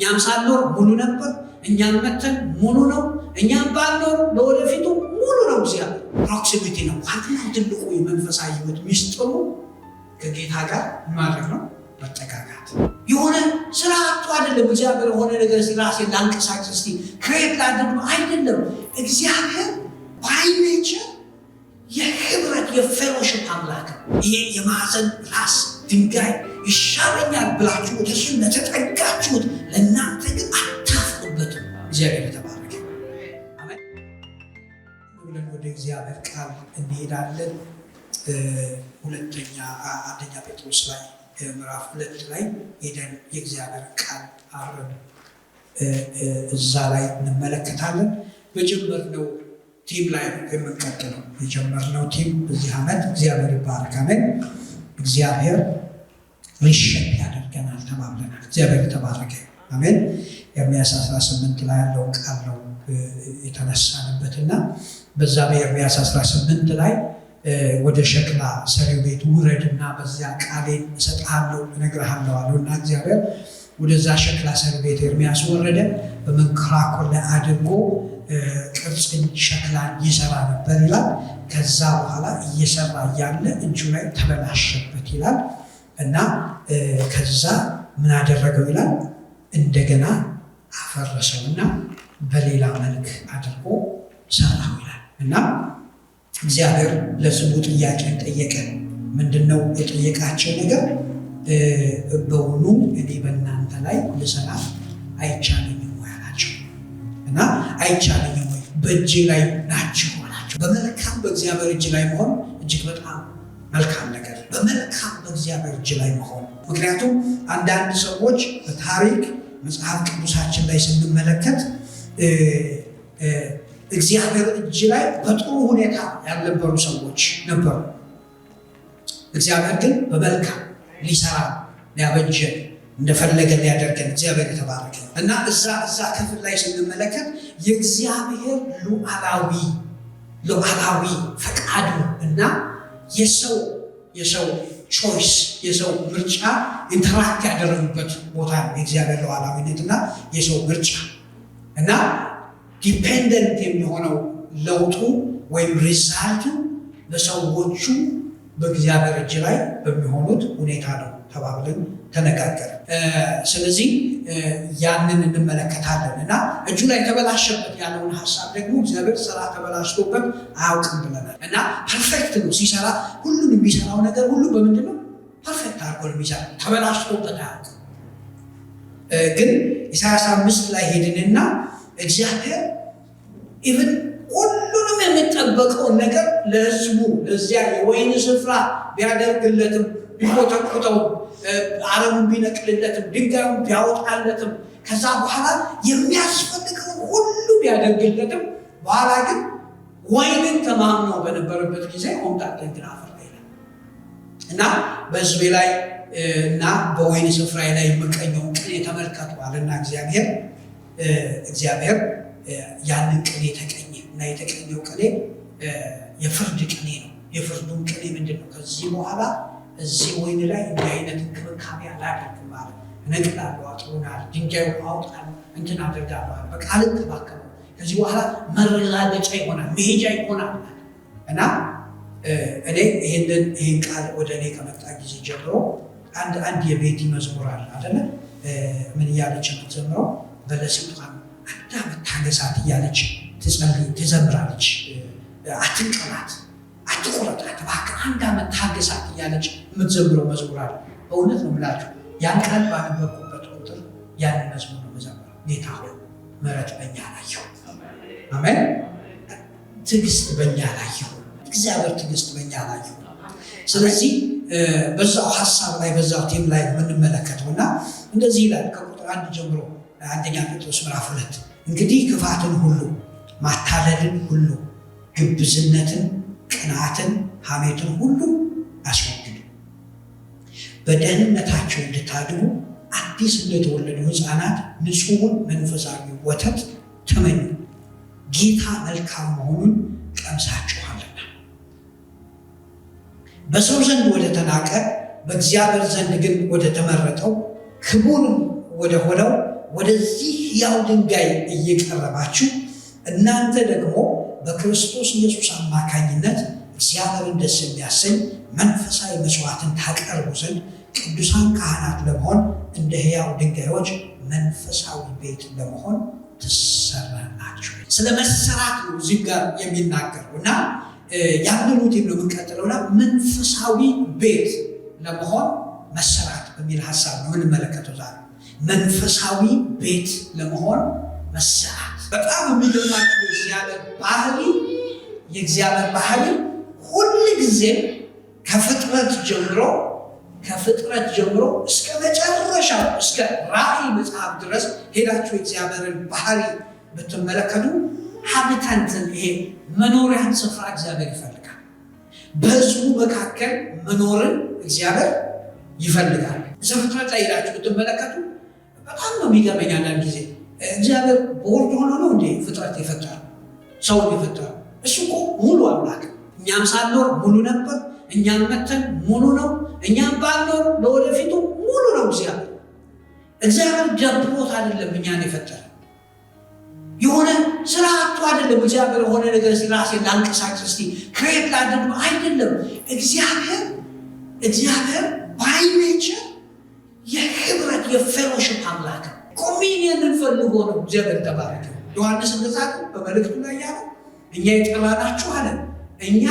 እኛም ሳንኖር ሙሉ ነበር፣ እኛም መተን ሙሉ ነው፣ እኛም ባንኖር ለወደፊቱ ሙሉ ነው። እግዚአብሔር ፕሮክሲሚቲ ነው። ዋናው ትልቁ የመንፈሳዊ ሕይወት ሚስጥሩ ከጌታ ጋር ማድረግ ነው፣ መጠጋጋት። የሆነ ስራ አጥቶ አይደለም እግዚአብሔር የሆነ ነገር ራሴ ላንቀሳቅስ እስቲ ክሬት ላድርግ አይደለም። እግዚአብሔር ባይ ኔቸር የህብረት የፌሎሺፕ አምላክ። ይሄ የማዕዘን ራስ ድንጋይ ይሻለኛል ብላችሁ ወደሱ ለተጠጋችሁት ለእናንተ ግን አታፍሩበትም። እግዚአብሔር የተባረከ አሜን። ብለን ወደ እግዚአብሔር ቃል እንሄዳለን። አንደኛ ጴጥሮስ ላይ ምዕራፍ 2 ላይ ሄደን የእግዚአብሔር ቃል አብረን እዛ ላይ እንመለከታለን። በጀመርነው ቲም ላይ የምንቀጥለው የጀመርነው ቲም በዚህ ዓመት እግዚአብሔር ይባረክ አሜን። እግዚአብሔር ሪሸፕ ያደርገናል ተባብለናል። እግዚአብሔር የተባረከ አሜን። ኤርምያስ 18 ላይ ያለው ቃል ነው የተነሳንበትና በዛ በኤርምያስ 18 ላይ ወደ ሸክላ ሰሪው ቤት ውረድና በዚያ ቃሌን እሰጥሃለሁ እነግርሃለሁ አለውና እግዚአብሔር ወደዛ ሸክላ ሰሪው ቤት ኤርምያስ ወረደ። በመንኮራኩር ላይ አድርጎ ቅርጽን ሸክላን ይሰራ ነበር ይላል። ከዛ በኋላ እየሰራ እያለ እጁ ላይ ተበላሸበት ይላል እና ከዛ ምን አደረገው ይላል እንደገና አፈረሰውና በሌላ መልክ አድርጎ ሰራው ይላል እና እግዚአብሔር ለስሙ ጥያቄ ጠየቀ። ምንድነው የጠየቃቸው ነገር? በውኑ እኔ በእናንተ ላይ ልሰራ አይቻለኝም ወይ አላቸው እና አይቻለኝም ወይ በእጄ ላይ ናችሁ አላቸው። በመልካም በእግዚአብሔር እጅ ላይ መሆን እጅግ በጣም መልካም ነገር፣ በመልካም በእግዚአብሔር እጅ ላይ መሆን። ምክንያቱም አንዳንድ ሰዎች በታሪክ መጽሐፍ ቅዱሳችን ላይ ስንመለከት እግዚአብሔር እጅ ላይ በጥሩ ሁኔታ ያልነበሩ ሰዎች ነበሩ። እግዚአብሔር ግን በመልካም ሊሰራ ሊያበጀን እንደፈለገ ሊያደርገን እግዚአብሔር የተባረከ እና እዛ ክፍል ላይ ስንመለከት የእግዚአብሔር ሉዓላዊ ፈቃዱ እና የሰው ቾይስ የሰው ምርጫ ኢንተራክት ያደረጉበት ቦታ ነው። የእግዚአብሔር ሉዓላዊነት እና የሰው ምርጫ እና ዲፔንደንት የሚሆነው ለውጡ ወይም ሪዛልቱ በሰዎቹ በእግዚአብሔር እጅ ላይ በሚሆኑት ሁኔታ ነው ተባብለን ተነጋገር። ስለዚህ ያንን እንመለከታለን እና እጁ ላይ ተበላሸበት ያለውን ሀሳብ ደግሞ እግዚአብሔር ስራ ተበላሽቶበት አያውቅም ብለናል እና ፐርፌክት ነው ሲሰራ። ሁሉን የሚሰራው ነገር ሁሉ በምንድን ነው? ፐርፌክት አድርጎ የሚሰራ ተበላሽቶበት አያውቅም። ግን ኢሳይያስ 5 ላይ ሄድንና እግዚአብሔር ኢቭን ሁሉንም የሚጠበቀውን ነገር ለሕዝቡ ለዚያ የወይን ስፍራ ቢያደርግለትም ቢኮተኩተው አረሙን ቢነቅልለትም ድንጋዩን ቢያወጣለትም ከዛ በኋላ የሚያስፈልገውን ሁሉ ቢያደርግለትም በኋላ ግን ወይንን ተማምነው በነበረበት ጊዜ ሆምጣጤን ግን አፈራ ይላል እና በሕዝቤ ላይ እና በወይን ስፍራ ላይ የምቀኘውን ቅኔ ተመልከቷልና እግዚአብሔር ያንን ቅኔ ተቀኘ እና የተቀኘው ቅኔ የፍርድ ቅኔ ነው። የፍርዱን ቅኔ ምንድን ነው? ከዚህ በኋላ እዚህ ወይን ላይ እንዲህ አይነት እንክብካቤ አላደርግም አለ። እነቅላለሁ፣ አጥሩናል፣ ድንጋዩን አወጣለሁ፣ እንትን አደርጋለሁ አለ። በቃ አልንከባከበው። ከዚህ በኋላ መረጋገጫ ይሆናል፣ መሄጃ ይሆናል እና እኔ ይህን ቃል ወደ እኔ ከመጣ ጊዜ ጀምሮ አንድ የቤቲ መዝሙር አለ አይደለ? ምን እያለች የምትዘምረው? በለሲቷን አንድ ዓመት ታገሳት እያለች ትዘምራለች። አትንቀላት፣ አትቆረጣት፣ እባክህ አንድ ዓመት ታገሳት እያለች የምትዘምረው መዝሙር አለ። በእውነት ነው የምላችሁ ያን ቃል ባነበብኩበት ቁጥር ያንን መዝሙር ነው የምዘምረው። ጌታ ሆይ ምሕረት በእኛ ላይ ይሁን። አሜን። ትዕግስት በእኛ ላይ ይሁን። እግዚአብሔር ትዕግስት በእኛ ላይ ይሁን። ስለዚህ በዛው ሀሳብ ላይ በዛው ቲም ላይ የምንመለከተው እና እንደዚህ ይላል ከቁጥር 1 ጀምሮ አንደኛ ጴጥሮስ ምዕራፍ 2 እንግዲህ ክፋትን ሁሉ፣ ማታለልን ሁሉ፣ ግብዝነትን፣ ቅንዓትን፣ ሐሜትን ሁሉ አስወግዱ። በደህንነታቸው እንድታድጉ አዲስ እንደተወለዱ ሕፃናት ንጹሑን መንፈሳዊ ወተት ተመኙ፣ ጌታ መልካም መሆኑን ቀምሳችኋልና። በሰው ዘንድ ወደ ተናቀ በእግዚአብሔር ዘንድ ግን ወደ ተመረጠው ክቡር ወደ ሆነው ወደዚህ ሕያው ድንጋይ እየቀረባችሁ እናንተ ደግሞ በክርስቶስ ኢየሱስ አማካኝነት እግዚአብሔርን ደስ የሚያሰኝ መንፈሳዊ መስዋዕትን ታቀርቡ ዘንድ ቅዱሳን ካህናት ለመሆን እንደ ሕያው ድንጋዮች መንፈሳዊ ቤት ለመሆን ትሰራላችሁ። ስለ መሰራት ነው እዚህ ጋር የሚናገረው እና ያንኑ ቲም ነው የምንቀጥለውና መንፈሳዊ ቤት ለመሆን መሰራት በሚል ሀሳብ ነው የምንመለከተው ዛሬ። መንፈሳዊ ቤት ለመሆን መሰራት በጣም የሚገርማችሁ የእግዚአብሔር ባህሪ ሁል ጊዜ ከፍጥረት ጀምሮ እስከ መጨረሻው እስከ ራእይ መጽሐፍ ድረስ ሄዳችሁ የእግዚአብሔርን ባህሪ ብትመለከቱ ሀብታንትን ይሄ መኖሪያን ስፍራ እግዚአብሔር ይፈልጋል። በሕዝቡ መካከል መኖርን እግዚአብሔር ይፈልጋል። ዘፍጥረት ላይ ሄዳችሁ ብትመለከቱ በጣም ነው የሚገርመኝ። አንዳንድ ጊዜ እግዚአብሔር በወርድ ሆኖ ነው እንዴ ፍጥረት የፈጠረው ሰውን የፈጠረው? እሱ እኮ ሙሉ አምላክ፣ እኛም ሳንኖር ሙሉ ነበር፣ እኛም መተን ሙሉ ነው፣ እኛም ባንኖር ለወደፊቱ ሙሉ ነው። እግዚአብሔር ደብሮት አይደለም እኛን የፈጠረ፣ የሆነ ስራ አጥቶ አይደለም። እግዚአብሔር የሆነ ነገር ራሴን ላንቀሳቅስ እስቲ ክሬት ላድርግ አይደለም። እግዚአብሔር ባይ ኔቸር የህብረት የፌሎሺፕ አምላክ ኮሚኒየንን ፈልጎ ነው እግዚአብሔር ተባረከ። ዮሐንስ እንደዛቀ በመልእክቱ ላይ ያለው እኛ የጠራናችሁ አለ፣ እኛ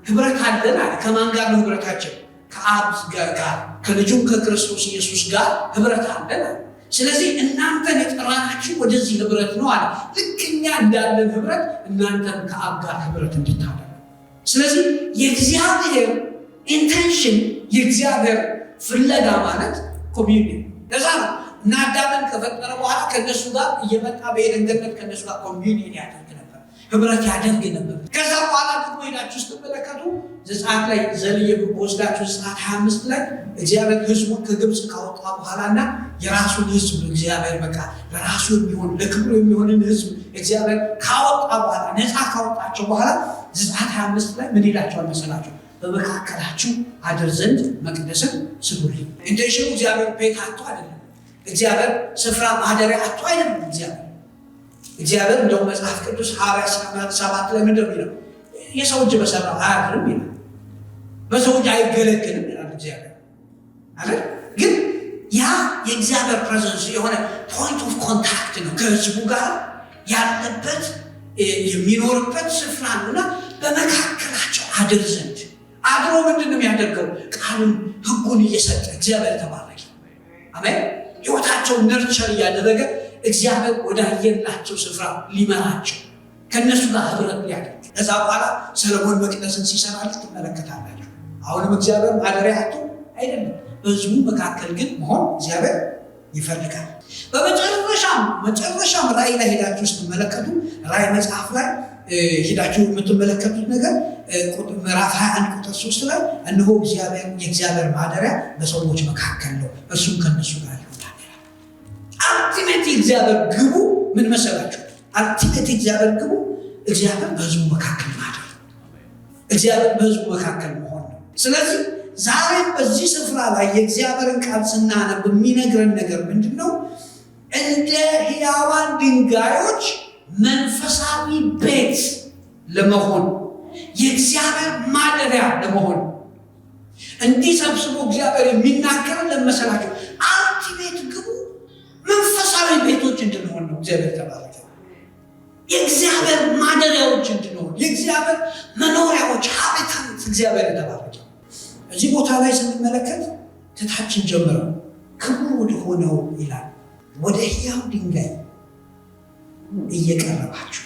ህብረት አለን አለ። ከማን ጋር ነው ህብረታችን? ከአብ ጋር ከልጁም ከክርስቶስ ኢየሱስ ጋር ህብረት አለን አለ። ስለዚህ እናንተን የጠራናችሁ ወደዚህ ህብረት ነው አለ። ልክ እኛ እንዳለን ህብረት እናንተም ከአብ ጋር ህብረት እንድታደርጉ። ስለዚህ የእግዚአብሔር ኢንቴንሽን የእግዚአብሔር ፍለጋ ማለት ኮሚዩኒቲ። ለዛ ነው እና አዳምን ከፈጠረ በኋላ ከነሱ ጋር እየመጣ በኤደን ገነት ከነሱ ጋር ኮሚዩኒቲ ያደርግ ነበር፣ ህብረት ያደርግ ነበር። ከዛ በኋላ ደግሞ ሄዳችሁ ስትመለከቱ ዘጸአት ላይ ዘልዬ ወስዳችሁ ዘጸአት 25 ላይ እግዚአብሔር ህዝቡን ከግብፅ ካወጣ በኋላና የራሱን ህዝብ እግዚአብሔር በቃ ለራሱ የሚሆን ለክብሩ የሚሆንን ህዝብ እግዚአብሔር ካወጣ በኋላ ነፃ ካወጣቸው በኋላ ዘጸአት 25 ላይ ምን ይላቸዋል መሰላችሁ? በመካከላችሁ አድር ዘንድ መቅደስን ስሩልኝ። ኢንቴንሽኑ እግዚአብሔር ቤት አጥቶ አይደለም፣ እግዚአብሔር ስፍራ ማደሪያ አጥቶ አይደለም። እግዚአብሔር እንደውም መጽሐፍ ቅዱስ ሐዋርያት 7 ላይ ምንድን ነው የሚለው? የሰው እጅ በሰራው አያድርም ይላል፣ በሰው እጅ አይገለግልም ይላል እግዚአብሔር አይደል? ግን ያ የእግዚአብሔር ፕሬዘንስ የሆነ ፖይንት ኦፍ ኮንታክት ነው ከህዝቡ ጋር ያለበት የሚኖርበት ስፍራ ነውና በመካከላቸው አድር ዘንድ አድሮ ምንድን ነው የሚያደርገው? ቃሉን ህጉን እየሰጠ እግዚአብሔር ተባረከ። አሜን። ህይወታቸውን ነርቸር እያደረገ እግዚአብሔር ወዳየላቸው ስፍራ ሊመራቸው ከነሱ ጋር ህብረት ሊያደርግ። ከዛ በኋላ ሰለሞን መቅደስን ሲሰራለት ትመለከታላችሁ። አሁንም እግዚአብሔር ማደሪያ አጥቶ አይደለም፣ በህዝቡ መካከል ግን መሆን እግዚአብሔር ይፈልጋል። በመጨረሻም ራእይ ላይ ሄዳችሁ ስትመለከቱ ራእይ መጽሐፍ ላይ ሄዳችሁ የምትመለከቱት ነገር ምዕራፍ 21 ቁጥር 3 ላይ እነሆ የእግዚአብሔር ማደሪያ በሰዎች መካከል ነው፣ እርሱም ከነሱ ጋር ይሆናል። አልቲሜት እግዚአብሔር ግቡ ምን መሰላችሁ? አልቲሜት እግዚአብሔር ግቡ እግዚአብሔር በህዝቡ መካከል ማደር፣ እግዚአብሔር በህዝቡ መካከል መሆን ነው። ስለዚህ ዛሬም በዚህ ስፍራ ላይ የእግዚአብሔርን ቃል ስናነብ የሚነግረን ነገር ምንድን ነው? እንደ ሕያዋን ድንጋዮች መንፈሳዊ ቤት ለመሆን የእግዚአብሔር ማደሪያ ለመሆን እንዲህ ሰብስቦ እግዚአብሔር የሚናገረን ለመሰላቸው አልቲሜት ግቡ መንፈሳዊ ቤቶች እንድንሆን ነው። እግዚአብሔር ተባረከ። የእግዚአብሔር ማደሪያዎች እንድንሆን፣ የእግዚአብሔር መኖሪያዎች ሀብታንት እግዚአብሔር ተባረከ። እዚህ ቦታ ላይ ስንመለከት ከታችን ጀምረው ክቡር ወደሆነው ይላል ወደ ሕያው ድንጋይ እየቀረባችሁ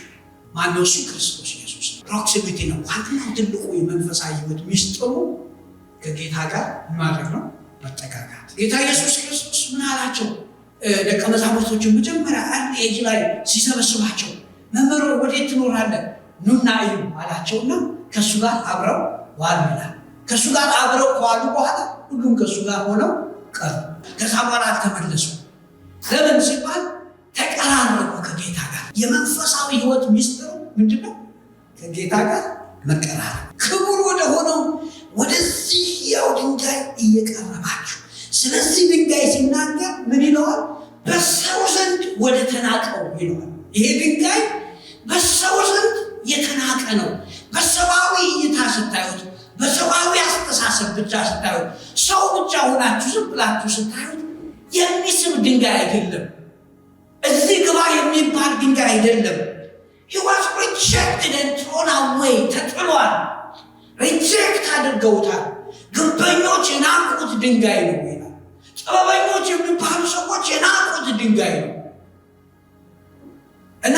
ማነው? እሱ ክርስቶስ ኢየሱስ ፕሮክሲሚቲ ነው። ዋናው ትልቁ የመንፈሳዊ ህይወት ሚስጥሩ ከጌታ ጋር ማድረግ ነው፣ መጠጋጋት። ጌታ ኢየሱስ ክርስቶስ ምን አላቸው? ደቀ መዛሙርቶችን መጀመሪያ አንድ ኤጅ ላይ ሲሰበስባቸው መምህር ወዴት ትኖራለህ? ኑና እዩ አላቸውና ከእሱ ጋር አብረው ዋሉ ይላል። ከእሱ ጋር አብረው ከዋሉ በኋላ ሁሉም ከእሱ ጋር ሆነው ቀሩ። ከዛ በኋላ አልተመለሱ። ለምን ሲባል ተቀራረቡ ከጌታ ጋር። የመንፈሳዊ ህይወት ሚስጥሩ ምንድነው? ከጌታ ጋር መቀራረብ። ክቡር ወደ ሆነው ወደዚህ ሕያው ድንጋይ እየቀረባችሁ። ስለዚህ ድንጋይ ሲናገር ምን ይለዋል? በሰው ዘንድ ስታዩት፣ በሰዋዊ አስተሳሰብ ብቻ ስታዩት፣ ሰው ብቻ ሆናችሁ ዝም ብላችሁ ስታዩት የሚስብ ድንጋይ አይደለም። እዚህ ግባ የሚባል ድንጋይ አይደለም። he was rejected and thrown away ተጥሏል። ሪጀክት አድርገውታል። ግንበኞች የናቁት ድንጋይ ነው ይላል። ጥበበኞች የሚባሉ ሰዎች የናቁት ድንጋይ ነው እና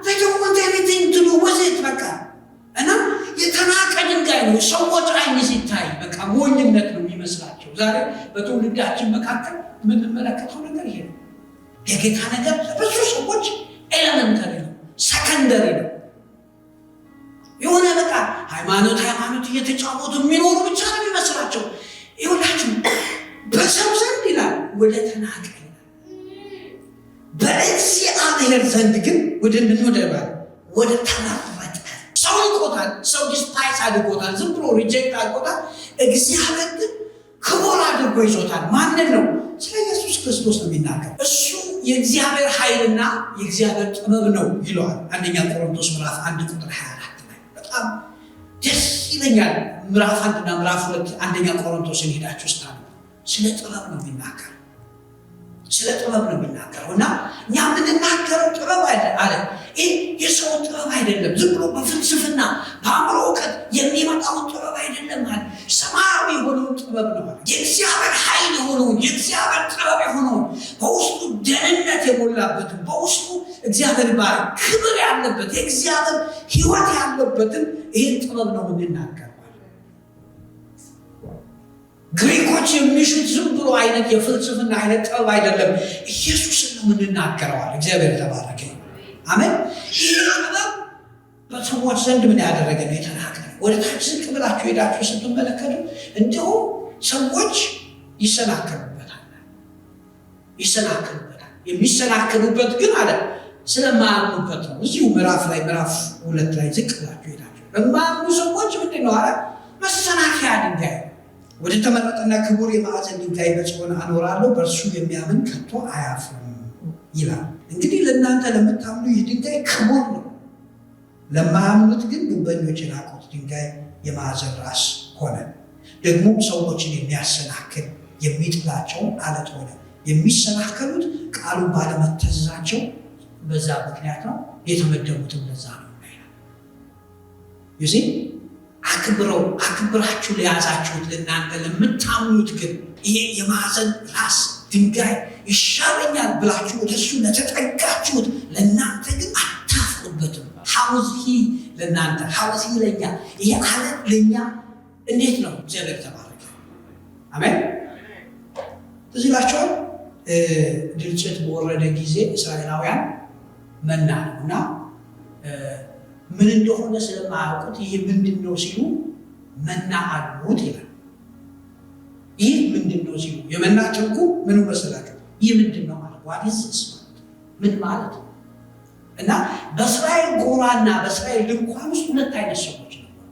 they don't want anything to do with it በቃ እና የተናቀ ድንጋይ ነው። ሰዎች አይን ሲታይ በቃ ሞኝነት ነው የሚመስላቸው። ዛሬ በትውልዳችን መካከል የምንመለከተው ነገር ይሄ ነው። የጌታ ነገር ብዙ ሰዎች ኤሌመንተሪ ነው፣ ሰከንደሪ ነው። የሆነ በቃ ሃይማኖት እየተጫወቱ የሚኖሩ ብቻ ነው የሚመስላቸው። ይኸውላችሁ በሰው ዘንድ ይላል ወደ ተናቀ ይላል፣ በእግዚአብሔር ዘንድ ግን ወደ ምን ወደ ተመረጠ ሰው ይቆጣል። ሰው ዲስፓይስ አድርጎታል፣ ዝም ብሎ ሪጀክት አድርጎታል። እግዚአብሔር ግን ክቡር አድርጎ ይዞታል። ማንን ነው? ስለ ኢየሱስ ክርስቶስ ነው የሚናገር። እሱ የእግዚአብሔር ኃይልና የእግዚአብሔር ጥበብ ነው ይለዋል። አንደኛ ቆሮንቶስ ምዕራፍ 1 ቁጥር 24 ላይ በጣም ደስ ይለኛል። ምዕራፍ 1 እና ምዕራፍ 2 አንደኛ ቆሮንቶስን ሄዳችሁ ስታነቡ ስለ ጥበብ ነው የሚናገር፣ ስለ ጥበብ ነው የሚናገረው እና እኛ የምንናገረው ጥበብ አለ። ይህ የሰው ጥበብ አይደለም፣ ዝም ብሎ በፍልስፍና በአእምሮ እውቀት የሚመጣው ጥበብ አይደለም አለ። ሰማያዊ የሆነውን ጥበብ ነው አለ። የእግዚአብሔር ኃይል የሆነውን የእግዚአብሔር ጥበብ የሆነውን በውስጡ ደህንነት የሞላበትን በውስጡ እግዚአብሔር ባር ክብር ያለበት የእግዚአብሔር ሕይወት ያለበትን ይህን ጥበብ ነው የምንናገረው። ግሪኮች የሚሹት ዝም ብሎ አይነት የፍልስፍና አይነት ጥበብ አይደለም፣ ኢየሱስን ነው የምንናገረዋል። እግዚአብሔር ተባረከ። አሜን። ይህ ጥበብ በሰዎች ዘንድ ምን ያደረገ ነው? የተናቀ ነው። ወደ ታች ዝቅ ብላችሁ ሄዳችሁ ስትመለከቱ እንዲሁም ሰዎች ይሰናከሉበታል። የሚሰናከሉበት ግን አለ ስለማያምኑበት ነው። እዚሁ ምዕራፍ 2 ላይ ዝቅ ብላችሁ ሄዳችሁ በማያምኑ ሰዎች ምንድን ነው አለ? መሰናከያ ድንጋይ ወደ ተመረጠና ክቡር የማዕዘን ድንጋይ በጽዮን አኖራለሁ፣ በእርሱ የሚያምን ከቶ አያፍርም ይላል። እንግዲህ ለእናንተ ለምታምኑ ይህ ድንጋይ ክቡር ነው፣ ለማያምኑት ግን ግንበኞች የናቁት ድንጋይ የማዕዘን ራስ ሆነ። ደግሞም ሰዎችን የሚያሰናክል የሚጥላቸው አለት ሆነ። የሚሰናከሉት ቃሉን ባለመታዘዛቸው በዛ ምክንያት ነው፣ የተመደቡትም ለዛ ነው። ይህ አክብራችሁ ለያዛችሁት ለእናንተ ለምታምኑት ግን ይሄ የማዕዘን ራስ ድንጋይ ይሻለኛል ብላችሁ ወደሱ ለተጠጋችሁት ለእናንተ ግን አታፍሩበትም። ሐውዚ ለእናንተ ሐውዚ ለኛ ይሄ አለት ለኛ እንዴት ነው? እግዚአብሔር ተባረከ። አሜን። ትዝ ይላችኋል ድርጭት በወረደ ጊዜ እስራኤላውያን መና ነውና ምን እንደሆነ ስለማያውቁት ይህ ምንድን ነው ሲሉ መና አሉት ይላል። ይህ ምንድን ነው ሲሉ የመና ትርጉም ምን መሰላችሁ? ይህ ምንድን ነው ማለት ዋዲስስ ምን ማለት ነው? እና በእስራኤል ጎራና በእስራኤል ድንኳን ውስጥ ሁለት አይነት ሰዎች ነበሩ።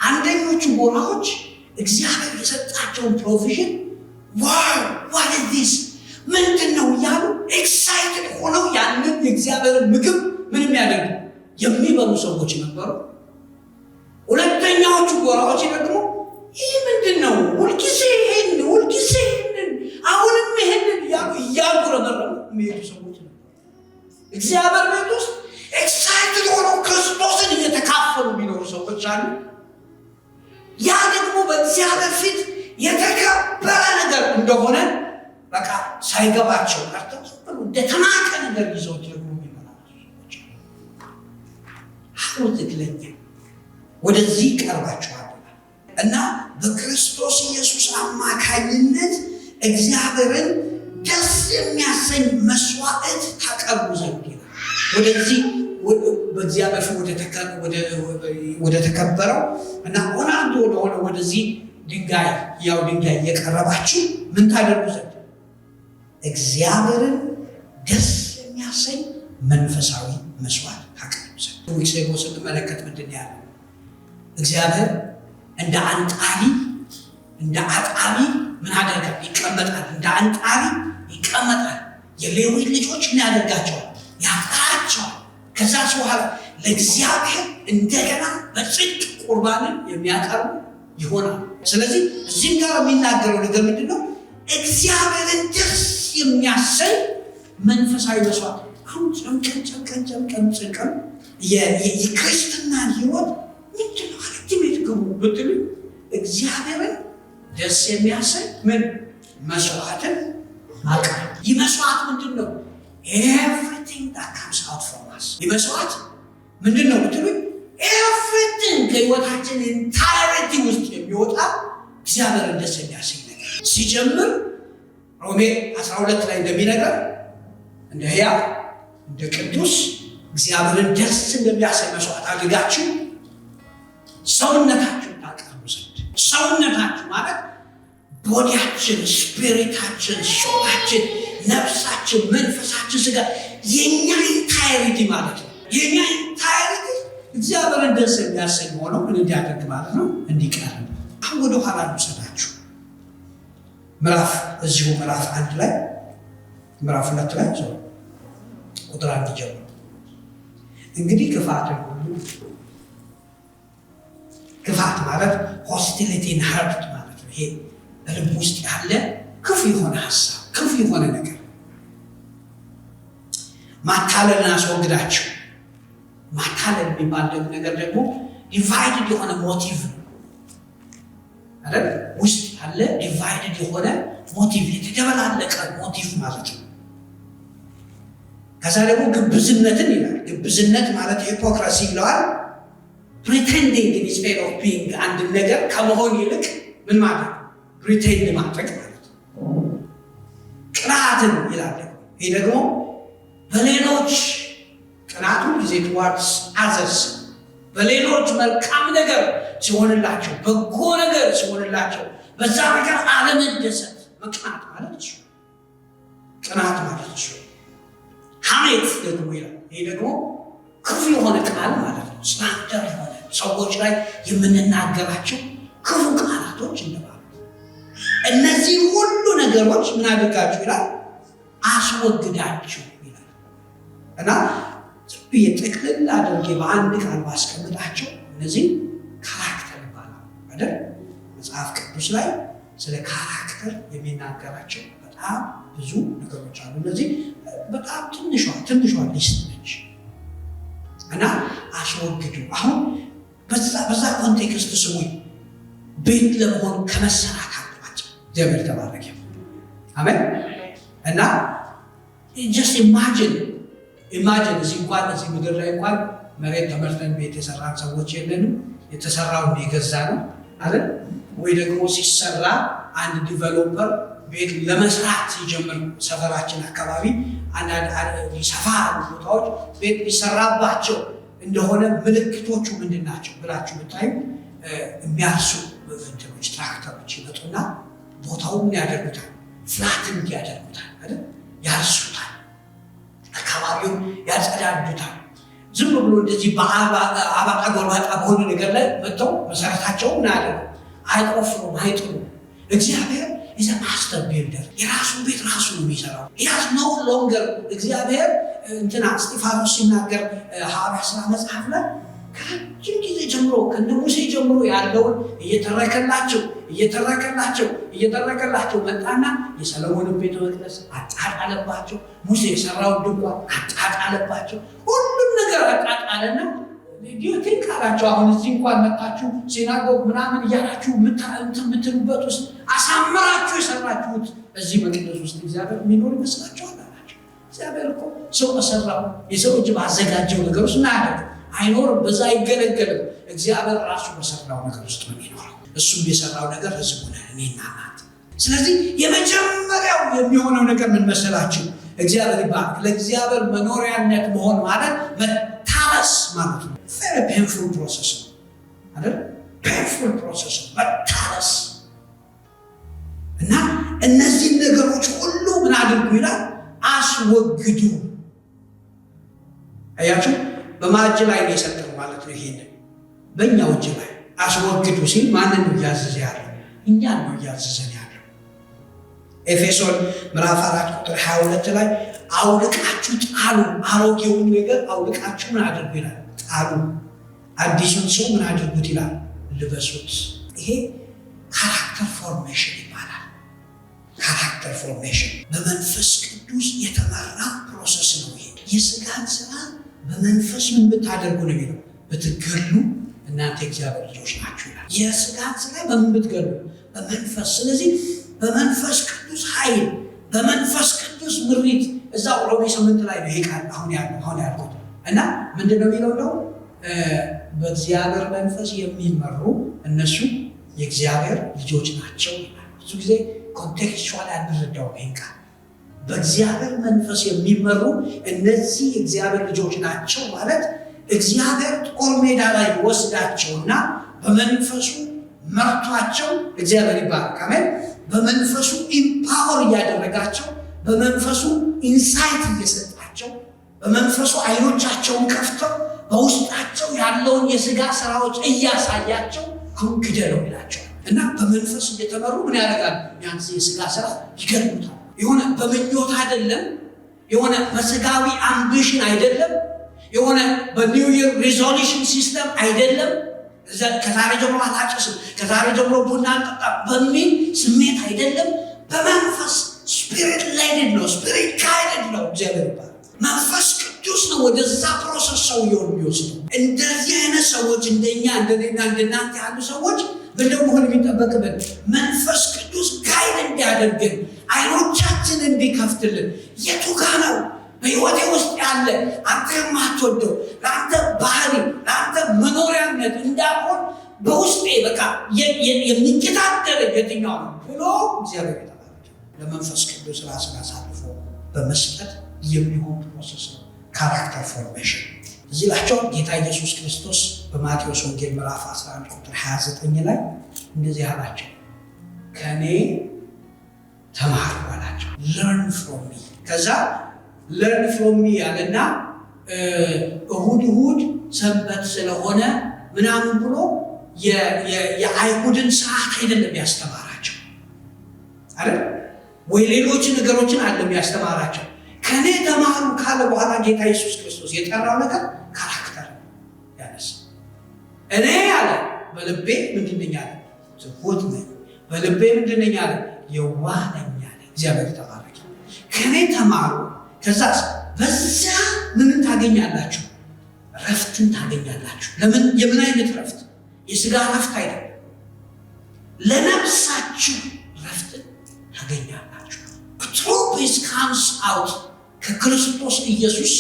አንደኞቹ ጎራዎች እግዚአብሔር የሰጣቸውን ፕሮቪዥን ዋው ዋት ኢዝ ዲስ ምንድን ነው እያሉ ኤክሳይትድ ሆነው ያንን የእግዚአብሔርን ምግብ ምንም ያደርጉ የሚበሉ ሰዎች ነበሩ። ሁለተኛዎቹ ጎራዎች ደግሞ ይህ ምንድን ነው ሁልጊዜ ይሄንን አሁንም ይሄንን እያጉረመረሙ የሚሄዱ ሰዎች ነበሩ። እግዚአብሔር ቤት ውስጥ ኤክሳይትድ ሆነው ክርስቶስን እየተካፈሉ የሚኖሩ ሰዎች አሉ። ያ ደግሞ በእግዚአብሔር ፊት የተከበረ ነገር እንደሆነ በቃ ሳይገባቸው ቀርተው እንደተናቀ ነገር ይዘውት ትክክለኛ ወደዚህ ቀርባችኋል እና በክርስቶስ ኢየሱስ አማካኝነት እግዚአብሔርን ደስ የሚያሰኝ መስዋዕት ታቀርቡ ዘንድ ይላል። ወደዚህ በእግዚአብሔር ወደ ተከበረው እና ሆናንዶ ወደሆነ ወደዚህ ድንጋይ የቀረባችሁ ምን ታደርጉ ዘንድ እግዚአብሔርን ደስ የሚያሰኝ መንፈሳዊ መስዋዕት ታቀርቡ ዘንድ። ዊክሴጎ ስንመለከት ምንድን ያለው እግዚአብሔር እንደ አንጣሪ እንደ አጣቢ ምን አደርጋል? ይቀመጣል። እንደ አንጣሪ ይቀመጣል። የሌዊ ልጆች ምን ያደርጋቸዋል? ያፈራቸዋል። ከዛ በኋላ ለእግዚአብሔር እንደገና በጽድቅ ቁርባንን የሚያቀርቡ ይሆናል። ስለዚህ እዚህም ጋር የሚናገረው ነገር ምንድነው? እግዚአብሔርን ደስ የሚያሰኝ መንፈሳዊ መስዋዕት። አሁን ጨምቀን የክርስትናን ህይወት ምንድነው አክቲቬት ገቡ ብትሉ እግዚአብሔርን ደስ የሚያሰኝ ምን መስዋዕትን ማቅረብ። ይህ መስዋዕት ምንድነው? everything that comes out from us። ይህ መስዋዕት ምንድነው ብትሉ everything ከህይወታችን ኢንታይሪቲ ውስጥ የሚወጣ እግዚአብሔርን ደስ የሚያሰኝ ነገር ሲጀምር ሮሜ 12 ላይ እንደሚነገር እንደ ሕያው እንደ ቅዱስ እግዚአብሔርን ደስ እንደሚያሰኝ መስዋዕት አድርጋችሁ ሰውነታችሁን ታቀርቡ ዘንድ። ሰውነታችሁ ማለት ቦዲያችን፣ ስፒሪታችን፣ ሶላችን፣ ነፍሳችን፣ መንፈሳችን፣ ስጋ የኛ ኢንታይሪቲ ማለት ነው። የኛ ኢንታይሪቲ እግዚአብሔርን ደስ የሚያሰኝ ሆነው ምን እንዲያደርግ ማለት ነው? እንዲቀርብ። አሁን ወደ ኋላ እንውሰዳችሁ። እዚሁ ምዕራፍ 1 ላይ ምዕራፍ 2 ላይ ቁጥር 1 ጀምሮ እንግዲህ ክፋት ማለት ሆስቲሊቲን ሀርት ማለት ነው። ይሄ በልብ ውስጥ ያለ ክፉ የሆነ ሀሳብ፣ ክፉ የሆነ ነገር ማታለልን አስወግዳችሁ። ማታለል የሚባል ነገር ደግሞ ዲቫይድድ የሆነ ሞቲቭ ነው አይደል? ውስጥ ያለ ዲቫይድድ የሆነ ሞቲቭ፣ የተደበላለቀ ሞቲቭ ማለት ነው። ከዛ ደግሞ ግብዝነትን ይላል። ግብዝነት ማለት ሂፖክራሲ ይለዋል። ፕሪቴንዲንግ ኢንስቴድ ኦፍ ቢንግ፣ አንድ ነገር ከመሆን ይልቅ ምን ማለት ፕሪቴንድ ማድረግ ማለት ነው። ቅንዓትን ይላል። ይህ ደግሞ በሌሎች ቅንዓቱ ጊዜ towards others፣ በሌሎች መልካም ነገር ሲሆንላቸው፣ በጎ ነገር ሲሆንላቸው በዛ ነገር አለመደሰት መቅናት ማለት ነው። ቅንዓት ማለት ነው። ሐሜት ደግሞ ይላል። ይህ ደግሞ ክፉ የሆነ ቃል ማለት ነው። ስላንደር የሆነ ሰዎች ላይ የምንናገራቸው ክፉ ቃላቶች እንደማለት። እነዚህ ሁሉ ነገሮች ምን አድርጋችሁ ይላል? አስወግዳችሁ ይላል። እና ጥቅልል አድርጌ በአንድ ቃል ባስቀምጣቸው እነዚህ ካራክተር ይባላል አይደል? መጽሐፍ ቅዱስ ላይ ስለ ካራክተር የሚናገራቸው በጣም ብዙ ነገሮች አሉ። እነዚህ በጣም ትንሿ ሊስት ነች። እና አስወግዱ። አሁን በዛ ኮንቴክስት ስሙኝ። ቤት ለመሆን ከመሰራት አለባቸው። እግዚአብሔር ተባረከ። አሜን። እና just imagine እዚህ ምድር ላይ እንኳን መሬት ተመርተን ቤት የሰራን ሰዎች የለንም። የተሰራውን የገዛ ነው አይደል? ወይ ደግሞ ሲሰራ አንድ ዲቨሎፐር ቤት ለመስራት ሲጀምር ሰፈራችን አካባቢ አንዳንድ ሰፋ ቦታዎች ቤት ሊሰራባቸው እንደሆነ ምልክቶቹ ምንድን ናቸው ብላችሁ ብታዩ የሚያርሱ እንትኖች ትራክተሮች ይመጡና ቦታውን ያደርጉታል፣ ፍላትን ያደርጉታል አይደል? ያርሱታል፣ አካባቢውን ያጸዳዱታል። ዝም ብሎ እንደዚህ በአባጣ ጎርባጣ በሆነ ነገር ላይ መጥተው መሰረታቸውን እናያደርጉ አይቆፍሩም፣ አይጥሉም። እግዚአብሔር is a master builder። የራሱን ቤት ራሱ ነው የሚሰራው። he has no longer እግዚአብሔር እስጢፋኖስ ሲናገር ሐዋርያት ሥራ መጽሐፍ ላይ ከረጅም ጊዜ ጀምሮ ከእነ ሙሴ ጀምሮ ያለውን እየተረከላቸው መጣና የሰለሞንን ቤተ መቅደስ አጣጣለባቸው። ሙሴ የሰራውን ድንኳን አጣጣለባቸው። ሁሉም ነገር አጣጣለና ዲዩቲን ካላቸው አሁን እዚህ እንኳን መጣችሁ ሲናጎግ ምናምን እያላችሁ የምትሉበት ውስጥ አሳምራችሁ የሰራችሁት እዚህ መቅደስ ውስጥ እግዚአብሔር የሚኖር ይመስላችኋል አላቸው። እግዚአብሔር እኮ ሰው በሰራው የሰው እጅ ባዘጋጀው ነገር ውስጥ አይኖርም፣ በዛ አይገለገልም። እግዚአብሔር ራሱ በሰራው ነገር ውስጥ ነው የሚኖረው። እሱም የሰራው ነገር ህዝቡ ነን፣ እኔና እናንተ። ስለዚህ የመጀመሪያው የሚሆነው ነገር ምን መሰላችሁ? እግዚአብሔር ይባርክ። ለእግዚአብሔር መኖሪያነት መሆን ማለት መታረስ ማለት ነው። very painful process አይደል? painful process መታረስ። እና እነዚህ ነገሮች ሁሉ ምን አድርጉ ይላል? አስወግዱ። አያችሁ፣ በማጅ ላይ ነው የሰጠው ማለት ነው። ይሄን በእኛው እጅ ላይ አስወግዱ ሲል ማንን ነው እያዘዘ ያለው? እኛን ነው እያዘዘን ያለው። ኤፌሶን ምዕራፍ 4 ቁጥር 22 ላይ አውልቃችሁ ጣሉ፣ አሮጌውን ነገር አውልቃችሁ ምን አድርጉ ይላል? ጣሉ። አዲሱን ሰው ምን አድርጉት ይላል? ልበሱት። ይሄ ካራክተር ፎርሜሽን ይባላል። ካራክተር ፎርሜሽን በመንፈስ ቅዱስ የተመራ ፕሮሰስ ነው። ይሄ የሥጋን ሥራ በመንፈስ ምን ብታደርጉ ነው የሚለው? ብትገሉ እናንተ እግዚአብሔር ልጆች ናችሁ ይላል። የሥጋን ሥራ በምን ብትገሉ? በመንፈስ። ስለዚህ በመንፈስ ቅዱስ ኃይል፣ በመንፈስ ቅዱስ ምሪት እዛው ሮሜ 8 ላይ ነው ይሄ ቃል አሁን ያልኩት እና ምንድነው የሚለው ነው? በእግዚአብሔር መንፈስ የሚመሩ እነሱ የእግዚአብሔር ልጆች ናቸው ይላል። ብዙ ጊዜ ኮንቴክስቹዋል አንረዳው ይሄን ቃል። በእግዚአብሔር መንፈስ የሚመሩ እነዚህ የእግዚአብሔር ልጆች ናቸው ማለት እግዚአብሔር ጦር ሜዳ ላይ ወስዳቸውና በመንፈሱ መርቷቸው እግዚአብሔር ይባርክ አሜን። በመንፈሱ ኢምፓወር እያደረጋቸው፣ በመንፈሱ ኢንሳይት እየሰጣቸው፣ በመንፈሱ አይኖቻቸውን ከፍተው በውስጣቸው ያለውን የሥጋ ሥራዎች እያሳያቸው አሁን ግደለው ይላቸዋል እና በመንፈስ እየተመሩ ምን ያደርጋሉ? ያን የሥጋ ሥራ ይገድሉታል። የሆነ በምኞት አይደለም፣ የሆነ በሥጋዊ አምቢሽን አይደለም፣ የሆነ በኒው ይር ሪዞሉሽን ሲስተም አይደለም፣ ከዛሬ ጀምሮ አላጨስም፣ ከዛሬ ጀምሮ ቡና አልጠጣም በሚል ስሜት አይደለም። በመንፈስ ስፒሪት ላይድድ ነው፣ ስፒሪት ጋይድድ ነው። እግዚአብሔር ይባላል። መንፈስ ቅዱስ ነው ወደዛ ፕሮሰስ ሰውየውን የሚወስደው። እንደዚህ አይነት ሰዎች እንደኛ እንደኔና እንደናንተ ያሉ ሰዎች ምንድነው መሆን የሚጠበቅብን? መንፈስ ቅዱስ ጋይድ እንዲያደርግን፣ አይኖቻችን እንዲከፍትልን። የቱ ጋ ነው በሕይወቴ ውስጥ ያለ አንተ የማትወደው ለአንተ ባህሪ ለአንተ መኖሪያነት እንዳሆን በውስጤ በቃ የሚከታተል የትኛው ነው ብሎ እግዚአብሔር ይጠራል። ለመንፈስ ቅዱስ ራስን አሳልፎ በመስጠት የሚሆን ፕሮሰስ ነው ካራክተር ፎርሜሽን። እዚህ ላቸው ጌታ ኢየሱስ ክርስቶስ በማቴዎስ ወንጌል ምዕራፍ 11 ቁጥር 29 ላይ እንደዚህ አላቸው፣ ከኔ ተማሩ አላቸው። learn from me። ከዛ learn from me ያለና እሁድ ሰንበት ስለሆነ ምናምን ብሎ የአይሁድን ሰዓት አይደለም ያስተማራቸው አይደል? ወይ ሌሎች ነገሮችን አይደለም ያስተማራቸው። ከኔ ተማሩ ካለ በኋላ ጌታ ኢየሱስ ክርስቶስ የጠራው ነገር ካራክተር ያነሳ። እኔ ያለ በልቤ ምንድነኝ አለ? ትሁት ነኝ። በልቤ ምንድነኝ አለ? የዋህ ነኝ አለ። እግዚአብሔር ተባረከ። ከኔ ተማሩ። ከዛስ በዚያ ምንን ታገኛላችሁ? ረፍትን ታገኛላችሁ። ለምን? የምን አይነት ረፍት? የሥጋ ረፍት አይደለም። ለነፍሳችሁ ረፍትን ታገኛላችሁ። true peace comes out ከክርስቶስ ኢየሱስ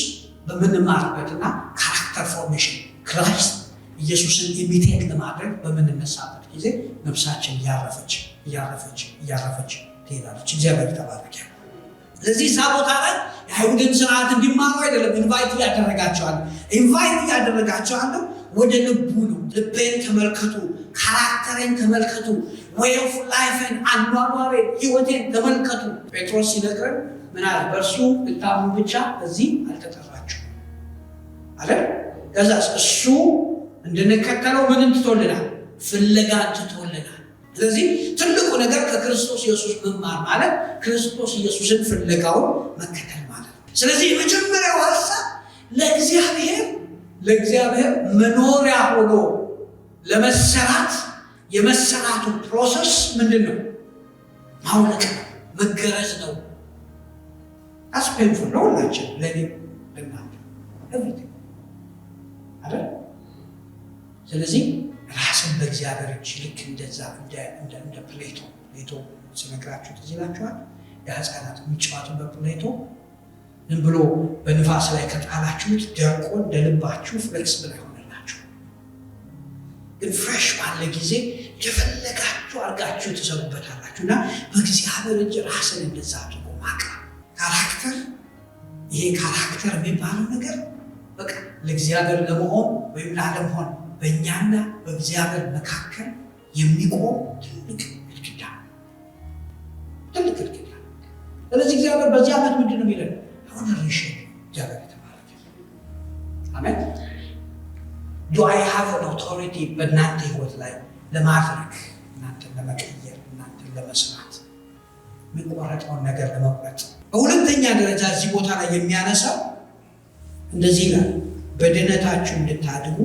በምንማርበትና ካራክተር ፎርሜሽን ክራይስት ኢየሱስን ኢሚቴት ለማድረግ በምንነሳበት ጊዜ ነፍሳችን እያረፈች ትሄዳለች። እግዚአብሔር ተባረከ። ለዚህ እዛ ቦታ ላይ የአይሁድን ስርዓት እንዲማሩ አይደለም ኢንቫይት እያደረጋቸዋለሁ ወደ ልቡ ነው። ልቤን ተመልከቱ፣ ካራክተሬን ተመልከቱ፣ ዌይ ኦፍ ላይፍን አኗኗሬን ሕይወቴን ተመልከቱ። ጴጥሮስ ሲነግረን ምን አለ? በእርሱ ልታምኑ ብቻ እዚህ አልተጠራችሁ አለ። ከዛስ እሱ እንድንከተለው ምን ትቶልናል? ፍለጋ ትቶልናል። ስለዚህ ትልቁ ነገር ከክርስቶስ ኢየሱስ መማር ማለት ክርስቶስ ኢየሱስን ፍለጋውን መከተል ማለት ነው። ስለዚህ የመጀመሪያው ሐሳብ ለእግዚአብሔር መኖሪያ ሆኖ ለመሰራት የመሰራቱ ፕሮሰስ ምንድን ነው? ማውለቅ ነው፣ መገረዝ ነው። አስፔንፉል ነው ሁላችን፣ ለኔ ለእናንተ ኤቭሪቲንግ አይደል? ስለዚህ ራስን በእግዚአብሔር እጅ ልክ እንደዛ እንደ ፕሌቶ ሲነግራችሁ ትዝ ይላችኋል። የሕፃናት የሚጫወቱበት ፕሌቶ ዝም ብሎ በንፋስ ላይ ከጣላችሁት ደርቆ እንደ ልባችሁ ፍሌክስብል አይሆንላችሁ። ግን ፍሬሽ ባለ ጊዜ የፈለጋችሁ አድርጋችሁ ትሰሩበታላችሁ። እና በእግዚአብሔር እጅ ራስን እንደዛ አድርጎ ማቅረብ ካራክተር። ይሄ ካራክተር የሚባለው ነገር በቃ ለእግዚአብሔር ለመሆን ወይም ላለመሆን በእኛና በእግዚአብሔር መካከል የሚቆም ትልቅ ግድግዳ። ስለዚህ እግዚአብሔር በዚህ ዓመት ምንድን ነው የሚለን? ኦነርሺፕ። እግዚአብሔር የተባረከ አሜን። ዱ አይ ሃቭ አን ኦቶሪቲ በእናንተ ህይወት ላይ ለማድረግ፣ እናንተን ለመቀየር፣ እናንተን ለመስራት፣ የሚቆረጠውን ነገር ለመቁረጥ። በሁለተኛ ደረጃ እዚህ ቦታ ላይ የሚያነሳው እንደዚህ ይላል፣ በድነታችሁ እንድታድጉ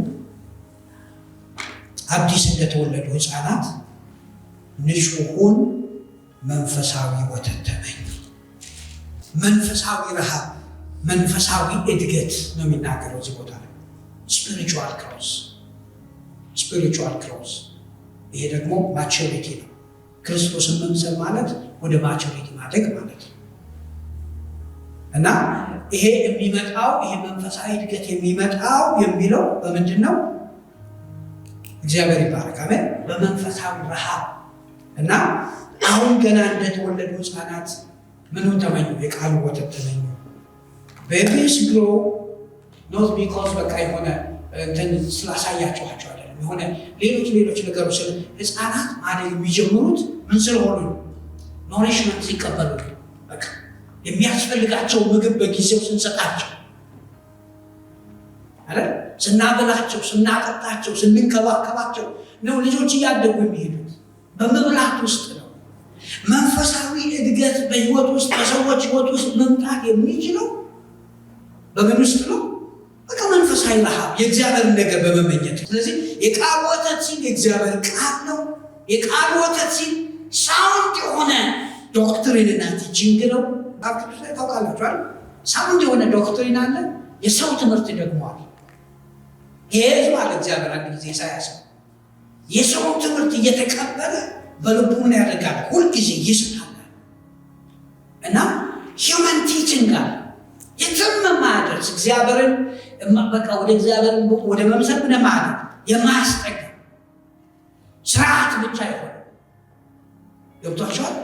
አዲስ እንደተወለዱ ሕፃናት ንጹሑን መንፈሳዊ ወተት ተመኙ። መንፈሳዊ ረሃብ፣ መንፈሳዊ እድገት ነው የሚናገረው እዚህ ቦታ ላይ። ስፒሪቹዋል ግሮዝ። ይሄ ደግሞ ማቹሪቲ ነው። ክርስቶስን መምሰል ማለት ወደ ማቹሪቲ ማደግ ማለት ነው። እና ይሄ የሚመጣው ይሄ መንፈሳዊ እድገት የሚመጣው የሚለው በምንድን ነው? እግዚአብሔር ይባረክ። አሜን። በመንፈሳዊ ረሃብ እና አሁን ገና እንደተወለዱ ሕፃናት ምኑን ተመኙ? የቃሉ ወተት ተመኙ። ቤቢስ ግሮ ኖት ቢኮዝ በቃ የሆነ እንትን ስላሳያችኋቸው አይደለም። የሆነ ሌሎች ነገሮች ሕፃናት ማደግ የሚጀምሩት ምን ስለሆኑ? ኖሪሽመንት ሲቀበሉ በቃ የሚያስፈልጋቸው ምግብ በጊዜው ስንሰጣቸው አይደል? ስናበላቸው፣ ስናጠጣቸው፣ ስንንከባከባቸው ነው ልጆች እያደጉ የሚሄዱት። በመብላት ውስጥ ነው። መንፈሳዊ እድገት በህይወት ውስጥ በሰዎች ህይወት ውስጥ መምጣት የሚችለው በምን ውስጥ ነው? በቃ መንፈሳዊ ረሃብ፣ የእግዚአብሔርን ነገር በመመኘት። ስለዚህ የቃል ወተት ሲል የእግዚአብሔር ቃል ነው። የቃል ወተት ሲል ሳውንድ የሆነ ዶክትሪንና ቲቺንግ ነው። ባፕቲስት ላይ ታውቃላችኋል። ሳውንድ የሆነ ዶክትሪን አለ፣ የሰው ትምህርት ደግሞ አለ። ይሄ ማለት እግዚአብሔር አንድ ጊዜ ኢሳያስ የሰውን ትምህርት እየተቀበለ በልቡ ምን ያደርጋል? ሁልጊዜ ይስታል። እና ሂውመን ቲቺንግ አለ፣ የትም ማያደርስ እግዚአብሔርን በቃ ወደ እግዚአብሔር ወደ መምሰል ምን ማለት የማያስጠጋ ስርዓት ብቻ ይሆን ገብቷቸዋል።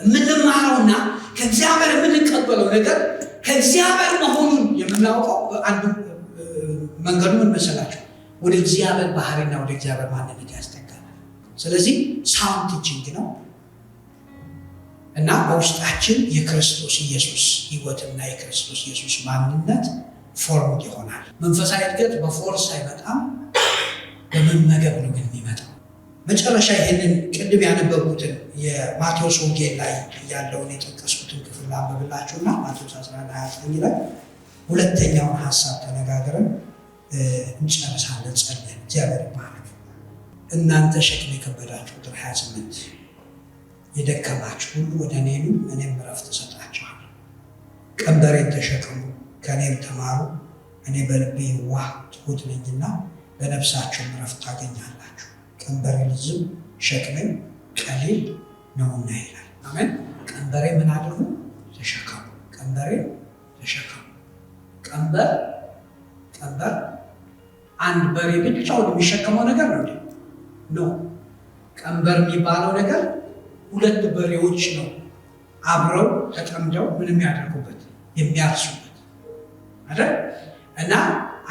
የምንማረውና ከእግዚአብሔር የምንቀበለው ነገር ከእግዚአብሔር መሆኑን የምናውቀው አንዱ መንገዱ ምን መሰላቸው? ወደ እግዚአብሔር ባህሪና ወደ እግዚአብሔር ማንነት ያስጠጋል። ስለዚህ ሳውንድ ቲቺንግ ነው እና በውስጣችን የክርስቶስ ኢየሱስ ህይወትና የክርስቶስ ኢየሱስ ማንነት ፎርም ይሆናል። መንፈሳዊ እድገት በፎርስ አይመጣም፣ በመመገብ ነው ግን የሚመጣው። መጨረሻ ይህንን ቅድም ያነበቡትን የማቴዎስ ወንጌል ላይ ያለውን የጠቀስኩትን ክፍል አንብብላችሁና ማቴዎስ 11:29 ላይ ሁለተኛውን ሀሳብ ተነጋግረን እንጨርሳለን። ጸልየን እግዚአብሔር ይባረክ። እናንተ ሸክም የከበዳችሁ ቁጥር 28 የደከማችሁ ሁሉ ወደ እኔ ኑ፣ እኔም ዕረፍት እሰጣችኋለሁ። ቀንበሬን ተሸከሙ፣ ከእኔም ተማሩ፣ እኔ በልቤ የዋህ ትሑት ነኝና በነፍሳችሁም ዕረፍት ታገኛላችሁ። ቀንበሬ ልዝብ ሸክሜም ቀሊል ነውና ይላል። አሜን። ቀንበሬ ምን አድርጉ? ተሸከሙ። ቀንበሬ ተሸከሙ። ቀንበር አንድ በሬ ብቻውን የሚሸከመው ነገር ነው እንዴ? ኖ። ቀንበር የሚባለው ነገር ሁለት በሬዎች ነው አብረው ተጠምደው ምን የሚያደርጉበት የሚያርሱበት አይደል? እና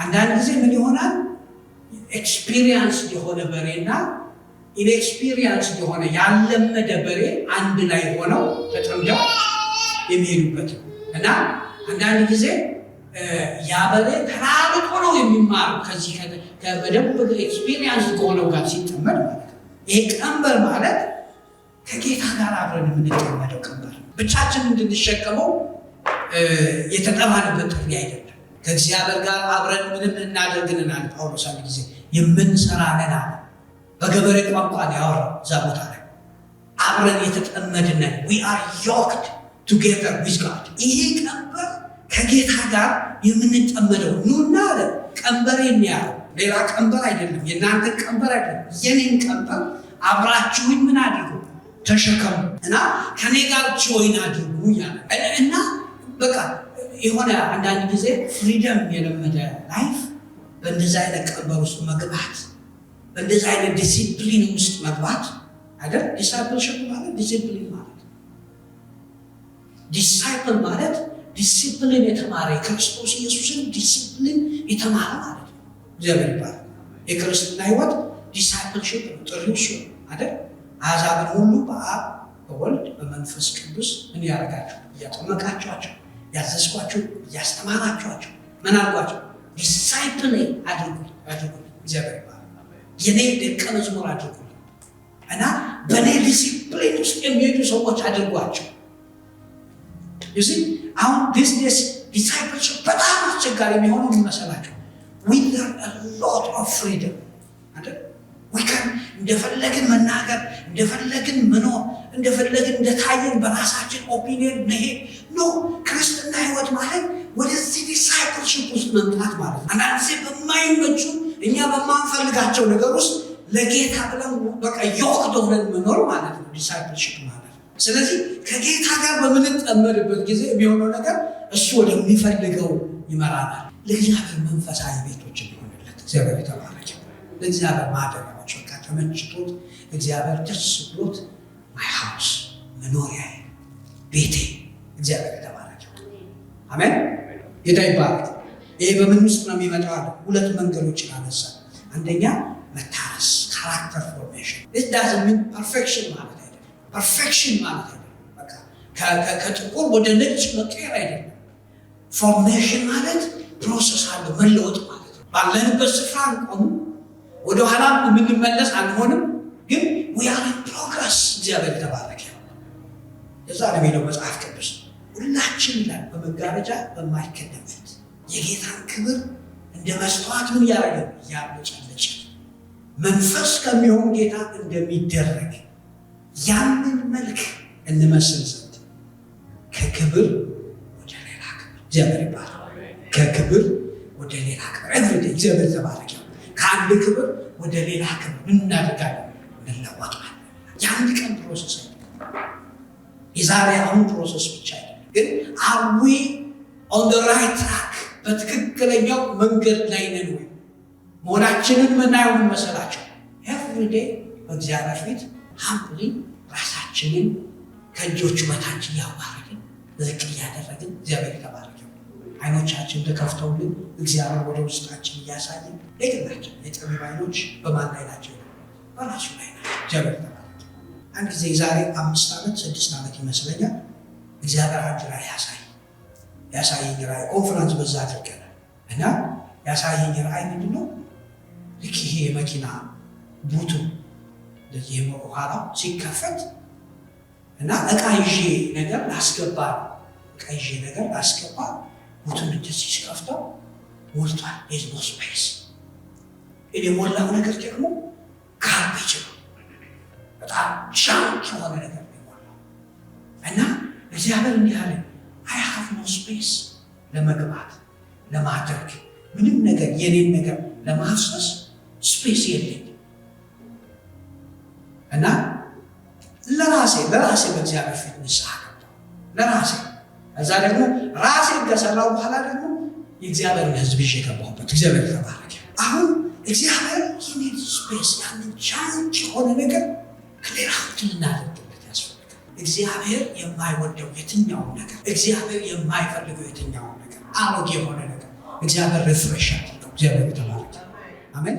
አንዳንድ ጊዜ ምን ይሆናል? ኤክስፒሪየንስ የሆነ በሬና ኢንኤክስፒሪየንስ የሆነ ያለመደ በሬ አንድ ላይ ሆነው ተጠምደው የሚሄዱበት እና አንዳንድ ጊዜ ያ በሬ ተራርቆ ነው የሚማሩ ከዚህ በደንብ ኤክስፒሪየንስ ከሆነው ጋር ሲጠመድ ማለት ነው። ይሄ ቀንበር ማለት ከጌታ ጋር አብረን የምንጠመደው ቀንበር ብቻችን እንድንሸከመው የተጠማንበት ጥሪ አይደለም። ከእግዚአብሔር ጋር አብረን ምንም እናደርግልናል። ጳውሎስ አንድ ጊዜ የምንሰራለን አለ። በገበሬ ቋንቋ ነው ያወራው እዛ ቦታ ላይ አብረን የተጠመድነን we are yoked together with God። ይሄ ቀንበር ከጌታ ጋር የምንጠመደው ኑና አለ። ቀንበሬን ያለው ሌላ ቀንበር አይደለም፣ የእናንተ ቀንበር አይደለም፣ የኔን ቀንበር አብራችሁኝ ምን አድርጉ? ተሸከሙ እና ከኔ ጋር ጆይን አድርጉ ያለ እና በቃ የሆነ አንዳንድ ጊዜ ፍሪደም የለመደ ላይፍ በእንደዚህ አይነት ቀንበር ውስጥ መግባት፣ በእንደዚህ አይነት ዲሲፕሊን ውስጥ መግባት አይደል? ዲሳይፕልሺፕ ማለት ዲሲፕሊን ማለት ዲሳይፕል ማለት ዲሲፕሊን የተማረ የክርስቶስ ኢየሱስን ዲሲፕሊን የተማረ ማለት ነው። እግዚአብሔር ይባላል። የክርስትና ህይወት ዲሳይፕልሺፕ ነው። ጥሪው እሱ ነው አይደል? አሕዛብን ሁሉ በአብ በወልድ በመንፈስ ቅዱስ ምን ያደርጋቸው? እያጠመቃቸዋቸው፣ ያዘዝኳቸው፣ እያስተማራቸዋቸው ምን አድርጓቸው? ዲሳይፕል አድርጉልኝ። እግዚአብሔር ይባላል። የኔ ደቀ መዝሙር አድርጉልኝ እና በእኔ ዲሲፕሊን ውስጥ የሚሄዱ ሰዎች አድርጓቸው። ዩሲ አሁን ዲስ ዲሳይፕልሺፕ በጣም አስቸጋሪ የሚሆነው የሚመስላቸው we learn a lot of freedom አይደል? ወይከን እንደፈለግን መናገር፣ እንደፈለግን መኖር፣ እንደፈለግን እንደታየን በራሳችን ኦፒኒየን መሄድ ነው። ክርስትና ህይወት ማለት ወደዚህ ዲሳይፕልሺፕ ውስጥ መምጣት ማለት ነው። አንዳንድ ጊዜ በማይመቹ እኛ በማንፈልጋቸው ነገር ውስጥ ለጌታ ብለን በቃ ዮክድ ሆነን መኖር ማለት ነው ዲሳይፕልሺፕ ማለት ነው። ስለዚህ ከጌታ ጋር በምንጠመድበት ጊዜ የሚሆነው ነገር እሱ ወደሚፈልገው ይመራናል። ለእግዚአብሔር መንፈሳዊ ቤቶች እንሆንለት። እግዚአብሔር የተባረከ ለእግዚአብሔር ማደሪያዎች በቃ ተመችቶት እግዚአብሔር ደስ ብሎት ማይ ሃውስ መኖሪያዬ ቤቴ እግዚአብሔር የተባረከ አሜን። ጌታ ይባረክ። ይሄ በምን ውስጥ ነው የሚመጣው? ሁለት መንገዶችን አነሳ። አንደኛ መታረስ ካራክተር ፎርሜሽን it doesn't mean perfection ማለት አይደለም። perfection ማለት አይደለም። በቃ ከጥቁር ወደ ነጭ መቀየር አይደለም። ፎርሜሽን ማለት ፕሮሰስ አለው መለወጥ ማለት ነው። ባለንበት ስፍራ አንቆምም፣ ወደ ኋላ የምንመለስ አንሆንም፣ ግን we are in progress። እግዚአብሔር የተባረከ ነው። እዛ ነው የሚለው መጽሐፍ ቅዱስ ሁላችን ይላል በመጋረጃ በማይከደን ፊት የጌታን ክብር እንደ መስተዋት ምን ያደረገ ያብለጨለጨ መንፈስ ከሚሆን ጌታ እንደሚደረግ ያንን መልክ እንመስል ዘንድ ከክብር ወደ ሌላ ክብር እግዚአብሔር ይባላል። ከክብር ወደ ሌላ ክብር ኤቭሪዴ እግዚአብሔር ተባረከ። ከአንድ ክብር ወደ ሌላ ክብር ምን እናደርጋለን? እንለወጣለን። የአንድ ቀን ፕሮሰስ አይደለም። የዛሬ አሁን ፕሮሰስ ብቻ አይደለም። ግን are we on the right track? በትክክለኛው መንገድ ላይ ነን ወይ? መሆናችንን ምናየው መሰላቸው ኤቭሪዴ በእግዚአብሔር ፊት ሀምፕሊ ራሳችንን ከእጆቹ በታች እያዋረድን ዝቅ እያደረግን እግዚአብሔር የተባረከ አይኖቻችን ተከፍተውልን እግዚአብሔር ወደ ውስጣችን እያሳየን ለግናችን የጠቢብ አይኖች በማን ላይ ናቸው? በራሱ ላይ ናቸው። እግዚአብሔር የተባረከ አንድ ጊዜ ዛሬ 5 ዓመት 6 ዓመት ይመስለኛል እግዚአብሔር አንድ ላይ ያሳየኝ ራእይ ኮንፈረንስ በዛ አድርገናል እና ያሳየኝ ራእይ ምንድን ነው? ልክ ይሄ የመኪና ቡቱ እንደዚህ የመቆኋላው ሲከፈት እና እቃ ይዤ ነገር ላስገባ ቡቱን እንደዚህ ሲከፍተው ሞልቷል። there's no space። የሞላው ነገር ደግሞ ጋርቤጅ ነው። በጣም ጃንክ የሆነ ነገር ነው የሞላው እና እግዚአብሔር እንዲህ አለ I have no space ለመግባት ለማድረግ ምንም ነገር የኔን ነገር ለማፍሰስ ስፔስ የለኝም እና ለራሴ በእግዚአብሔር ፊት ንስሐ ገባሁ። ለራሴ እዛ ደግሞ ራሴን ከሰራው በኋላ ደግሞ የእግዚአብሔርን ሕዝብ ይዤ ገባሁበት። እግዚአብሔር ተባረከ። አሁን እግዚአብሔር የኔን ስፔስ ያንን ቻንጭ የሆነ ነገር ክሊር አውት ልናደርግለት ያስፈልጋል። እግዚአብሔር የማይወደው የትኛውን ነገር፣ እግዚአብሔር የማይፈልገው የትኛውን ነገር፣ አሮጌ የሆነ ነገር እግዚአብሔር ሪፍሬሽ አድርገው። እግዚአብሔር ተባረከ። አሜን።